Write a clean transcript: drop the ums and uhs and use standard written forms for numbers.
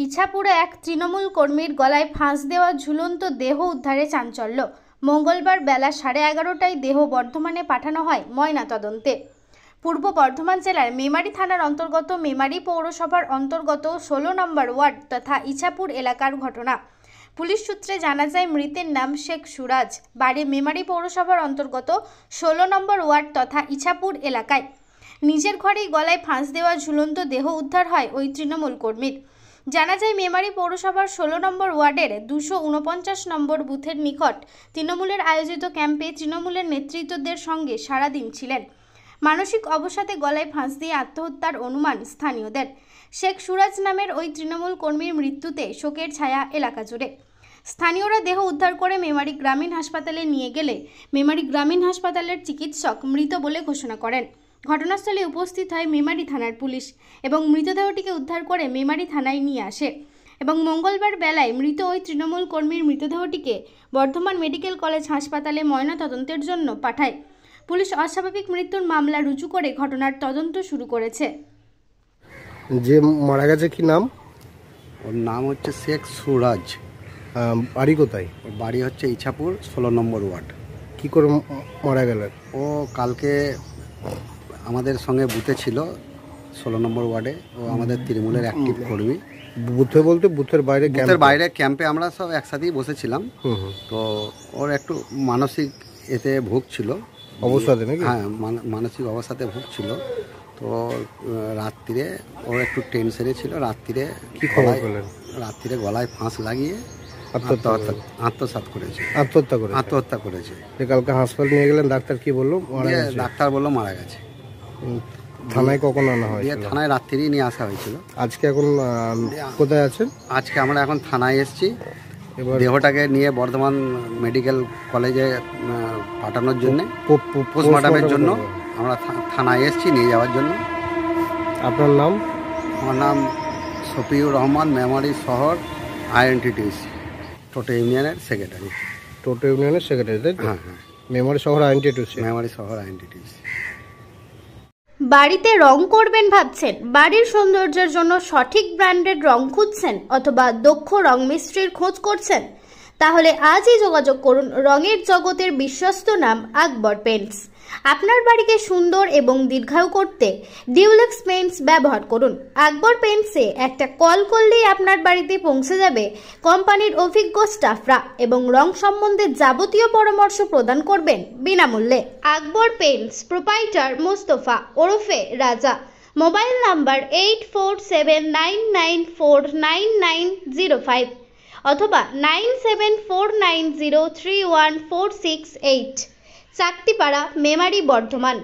ইছাপুরে এক তৃণমূল কর্মীর গলায় ফাঁস দেওয়া ঝুলন্ত দেহ উদ্ধারে চাঞ্চল্য। মঙ্গলবার বেলা 11:30টায় দেহ বর্ধমানে পাঠানো হয় ময়নাতদন্তে। পূর্ব বর্ধমান জেলার মেমারি থানার অন্তর্গত মেমারি পৌরসভার অন্তর্গত 16 নম্বর ওয়ার্ড তথা ইছাপুর এলাকার ঘটনা। পুলিশ সূত্রে জানা যায়, মৃতের নাম শেখ সুরাজ, বাড়ি মেমারি পৌরসভার অন্তর্গত 16 নম্বর ওয়ার্ড তথা ইছাপুর এলাকায়। নিজের ঘরেই গলায় ফাঁস দেওয়া ঝুলন্ত দেহ উদ্ধার হয় ওই তৃণমূল কর্মীর। জানা যায়, মেমারি পৌরসভার 16 নম্বর ওয়ার্ডের 249 নম্বর বুথের নিকট তৃণমূলের আয়োজিত ক্যাম্পে তৃণমূলের নেতৃত্বদের সঙ্গে সারাদিন ছিলেন। মানসিক অবসাদে গলায় ফাঁস দিয়ে আত্মহত্যার অনুমান স্থানীয়দের। শেখ সুরাজ নামের ওই তৃণমূল কর্মীর মৃত্যুতে শোকের ছায়া এলাকা জুড়ে। স্থানীয়রা দেহ উদ্ধার করে মেমারি গ্রামীণ হাসপাতালে নিয়ে গেলে মেমারি গ্রামীণ হাসপাতালের চিকিৎসক মৃত বলে ঘোষণা করেন। ঘটনাস্থলে উপস্থিত হয় মেমারি থানার পুলিশ এবং মৃতদেহটিকে উদ্ধার করে মেমারি থানায় নিয়ে আসে এবং মঙ্গলবার বেলায় মৃত ওই তৃণমূল কর্মীর মৃতদেহটিকে বর্ধমান মেডিকেল কলেজ হাসপাতালে ময়নাতদন্তের জন্য পাঠায়। পুলিশ অস্বাভাবিক মৃত্যুর মামলা রুজু করে ঘটনার তদন্ত শুরু করেছে। যে মারা গেছে কি নাম? ওর নাম হচ্ছে শেখ সুরাজ। বাড়ি কোথায়? ওর বাড়ি হচ্ছে ইছাপুর 16 নম্বর ওয়ার্ড। কি করে মারা গেলেন? ও কালকে আমাদের সঙ্গে বুথে ছিল 16 নম্বর ওয়ার্ডে। ও আমাদের তৃণমূলের অ্যাক্টিভ কর্মী। বুথে বলতে বুথের বাইরে? বুথের বাইরে ক্যাম্পে আমরা সব একসাথেই বসেছিলাম। তো ওর একটু মানসিক এতে ভুগছিল, অবস্থাতে নাকি? হ্যাঁ, মানসিক অবস্থাতে ভুগছিল। তো রাত্রিরে ওর একটু টেনশনে ছিল। রাত্রিরে কি খবর পেলেন? রাত্রিরে গলায় ফাঁস লাগিয়ে আত্মহত্যা করেছে। কালকে হাসপাতাল নিয়ে গেলেন, ডাক্তার কি বললো? ডাক্তার বললো মারা গেছে। থানায় কখন আনা হয়? থানায় রাত্রিরেই নিয়ে আসা হয়েছিল। আজকে এখন কোথায় আছেন? আজকে আমরা এখন থানায় এসেছি। এবার দেহটাকে নিয়ে বর্ধমান মেডিকেল কলেজে পাঠানোর জন্য, পোস্টমর্টমের জন্য আমরা থানায় এসেছি নিয়ে যাওয়ার জন্য। আপনার নাম? আমার নাম শফিউর রহমান, মেমারি শহর আইএনটিটিসি টোটো ইউনিয়নের সেক্রেটারি। টোটো ইউনিয়নের সেক্রেটারি, তাই তো? হ্যাঁ হ্যাঁ, মেমারি শহর আইএনটিটিসি। মেমারি শহর আইএনটিটিসি। বাড়িতে রং করবেন ভাবছেন? বাড়ির সৌন্দর্যের জন্য সঠিক ব্র্যান্ডের রং খুঁজছেন অথবা দক্ষ রং মিস্ত্রির খোঁজ করছেন? তাহলে আজই যোগাযোগ করুন রঙের জগতের বিশ্বস্ত নাম আকবর পেইন্টস। আপনার বাড়িকে সুন্দর এবং দীর্ঘায়ু করতে ডিউলেক্স পেইন্টস ব্যবহার করুন। আকবর পেইন্টসে একটা কল করলেই আপনার বাড়িতে পৌঁছে যাবে কোম্পানির অভিজ্ঞ স্টাফরা এবং রং সম্বন্ধে যাবতীয় পরামর্শ প্রদান করবেন বিনামূল্যে। আকবর পেইন্টস প্রোপাইটার মোস্তফা ওরফে রাজা। মোবাইল নাম্বার 8479949905 অথবা 9749031468। চাকতিপাড়া, মেমারি, বর্ধমান।